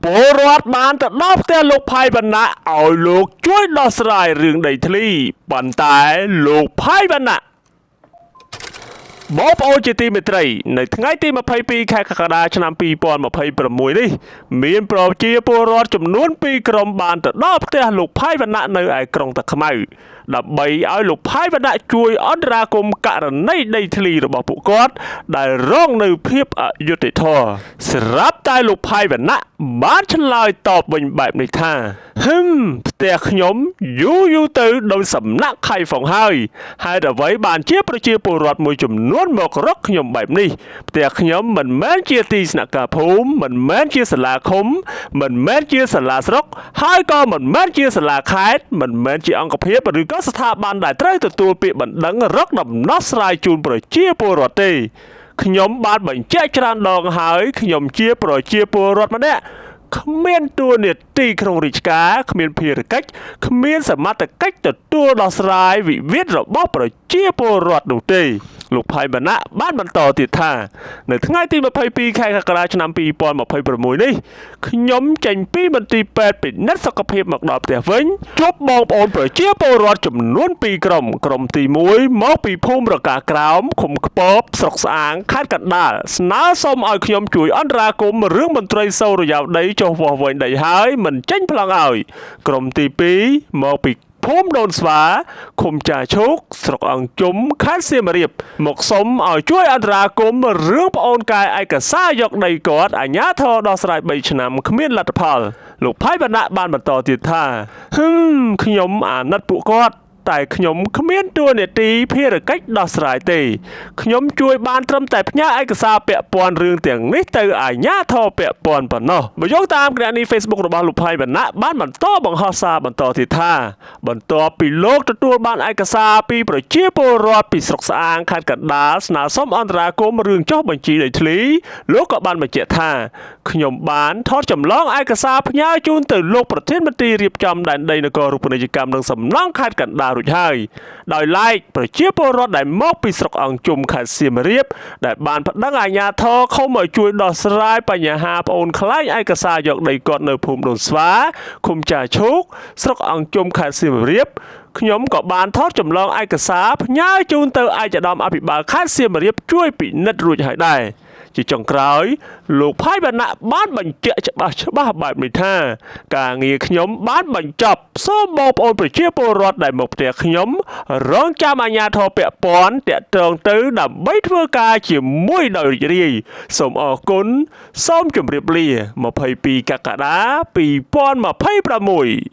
ពលរដ្ឋបានទៅដល់ផ្ទះលោកផៃបណ្ណៈឲ្យលោកជួយដោះស្រាយរឿងដីធ្លីប៉ុន្តែលោកផៃបណ្ណៈបងប្អូនជាទីមេត្រីនៅថ្ងៃទី22ខែកក្កដាឆ្នាំ2026នេះមានប្រជាពលរដ្ឋចំនួន2ក្រុមបានទៅដល់ផ្ទះលោកផៃបណ្ណៈនៅឯក្រុងតាខ្មៅដើម្បីឲ្យលោកផៃបណ្ណៈជួយអន្តរាគមន៍ករណីដីធ្លីរបស់ពួកគាត់ដែលរងនៅភាពអយុត្តិធម៌ស្រាប់តែលោកផៃបណ្ណៈបានឆ្លើយតបវិញបែបនេះថាផ្ទះខ្ញុំយូរទៅដោយសំណាក់ខៃហ្វុងហើយហេតុអ្វីបានជាប្រជាពលរដ្ឋមួយចំនួនមករកខ្ញុំបែបនេះផ្ទះខ្ញុំមិនមែនជាទីស្នាក់ការភូមិមិនមែនជាសាលាឃុំមិនមែនជាសាលាស្រុកហើយក៏មិនមែនជាសាលាខេត្តមិនមែនជាអង្គភាពឬក៏ស្ថាប័នដែលត្រូវទទួលពាក្យបណ្ដឹងរកដំណោះស្រាយជូនប្រជាពលរដ្ឋទេខ្ញុំបានបញ្ជាក់ច្រើនដងហើយខ្ញុំជាប្រជាពលរដ្ឋម្នាក់គ្មានតួនាទីក្នុងរាជការគ្មានភារកិច្ចគ្មានសមត្ថកិច្ចទទួលដោះស្រាយវិវាទរបស់ប្រជាពលរដ្ឋនោះទេលោកផៃបណ្ណៈបានបន្តទៀតថានៅថ្ងៃទី22ខែកក្កដាឆ្នាំ2026នេះខ្ញុំចេញពីមន្ទីរពេទ្យពិនិត្យសុខភាពមកដល់ផ្ទះវិញជួបបងប្អូនប្រជាពលរដ្ឋចំនួន2ក្រុមទី1មកពីភូមិរកាក្រោមឃុំខ្ពបស្រុកស្អាងខេត្តកណ្ដាលស្នើសុំឲ្យខ្ញុំជួយអន្តរាគមន៍រឿងមន្ត្រីសូរិយោដីចុះវាស់វែងដីហើយមិនចេញប្លង់ឲ្យក្រុមទី2មកពីភូមិដូនស្វាឃុំចាឈូកស្រុកអង្គជុំខេត្តសៀមរាបមកសុំឲ្យជួយអន្តរាគមន៍រឿងប្អូនកែឯកសារយកដីគាត់អាជ្ញាធរដោះស្រាយ3ឆ្នាំគ្មានលទ្ធផលលោកផៃបណ្ណៈបានបន្តទៀតថាខ្ញុំអាណិតពួកគាត់តែខ្ញុំគ្មានតួនាទីភារកិច្ចដោះស្រាយទេខ្ញុំជួយបានត្រឹមតែផ្ញើឯកសារពាក់ព័ន្ធរឿងទាំងនេះទៅអាជ្ញាធរពាក់ព័ន្ធប៉ុណ្ណោះបើយោងតាមគណនី Facebook របស់លោកផៃបណ្ណៈបានបន្តបង្ហោះសារបន្តទៀតថាបន្ទាប់ពីលោកទទួលបានឯកសារពីប្រជាពលរដ្ឋពីស្រុកស្អាងខេត្តកណ្ដាលស្នើសុំអន្តរាគមន៍រឿងចុះបញ្ជីដីធ្លីលោកក៏បានបញ្ជាក់ថាខ្ញុំបានថតចម្លងឯកសារផ្ញើជូនទៅលោកប្រធានមន្ត្រីរៀបចំដែនដីនគររូបនីយកម្មនិងសំណង់ខេត្តកណ្ដាលរួចហើយដោយឡែកប្រជាពលរដ្ឋដែលមកពីស្រុកអង្គជុំខេត្តសៀមរាបដែលបានប្តឹងអាជ្ញាធរខំឲ្យជួយដោះស្រាយបញ្ហាប្អូនខ្លាញ់ឯកសារយកដីគាត់នៅភូមិដូនស្វាឃុំចាឈូកស្រុកអង្គជុំខេត្តសៀមរាបខ្ញុំក៏បានថតចម្លងឯកសារផ្ញើជូនទៅឯកឧត្តមអភិបាលខេត្តសៀមរាបជួយពិនិត្យរួចហើយដែរជាចុងក្រោយលោកផៃបណ្ណៈបានបញ្ជាក់ច្បាស់បែបនេះថាការងារខ្ញុំបានបញ្ចប់សូមបងប្អូនប្រជាពលរដ្ឋដែលមកផ្ទះខ្ញុំរងចាំអាជ្ញាធរពាក់ព័ន្ធតាក់ទងទៅដើម្បីធ្វើការជាមួយដោយរីករាយសូមអរគុណសូមជម្រាបលា22កក្កដា2026